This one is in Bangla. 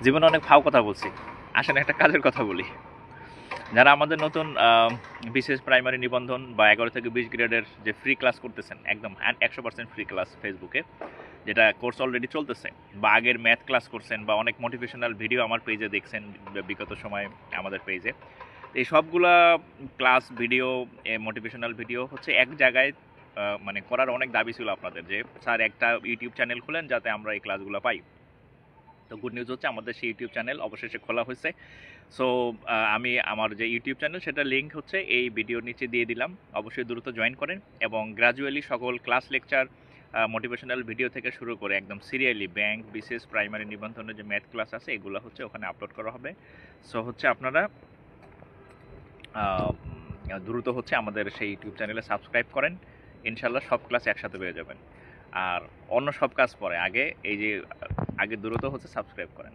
জীবনে অনেক ফাও কথা বলছি, আসেন একটা কাজের কথা বলি। যারা আমাদের নতুন বিশেষ প্রাইমারি নিবন্ধন বা 11 থেকে 20 গ্রেডের যে ফ্রি ক্লাস করতেছেন, একদম 100% ফ্রি ক্লাস ফেসবুকে, যেটা কোর্স অলরেডি চলতেছে, বা আগের ম্যাথ ক্লাস করছেন, বা অনেক মোটিভেশনাল ভিডিও আমার পেজে দেখছেন বিগত সময় আমাদের পেজে, এই সবগুলা ক্লাস ভিডিও, মোটিভেশনাল ভিডিও হচ্ছে এক জায়গায় মানে করার অনেক দাবি ছিল আপনাদের, যে স্যার একটা ইউটিউব চ্যানেল খুলেন যাতে আমরা এই ক্লাসগুলো পাই। তো গুড নিউজ হচ্ছে আমাদের সেই ইউটিউব চ্যানেল অবশেষে খোলা হয়েছে। সো আমি আমার যে ইউটিউব চ্যানেল সেটার লিঙ্ক হচ্ছে এই ভিডিওর নিচে দিয়ে দিলাম, অবশ্যই দ্রুত জয়েন করেন এবং গ্র্যাজুয়ালি সকল ক্লাস লেকচার, মোটিভেশনাল ভিডিও থেকে শুরু করে একদম সিরিয়ালি ব্যাংক বিশেষ প্রাইমারি নিবন্ধনের যে ম্যাথ ক্লাস আছে এগুলো হচ্ছে ওখানে আপলোড করা হবে। সো হচ্ছে আপনারা দ্রুত হচ্ছে আমাদের সেই ইউটিউব চ্যানেলে সাবস্ক্রাইব করেন, ইনশাল্লাহ সব ক্লাস একসাথে পেয়ে যাবেন। আর অন্য সব কাজ পরে, আগে এই যে আগে দ্রুত হচ্ছে সাবস্ক্রাইব করেন।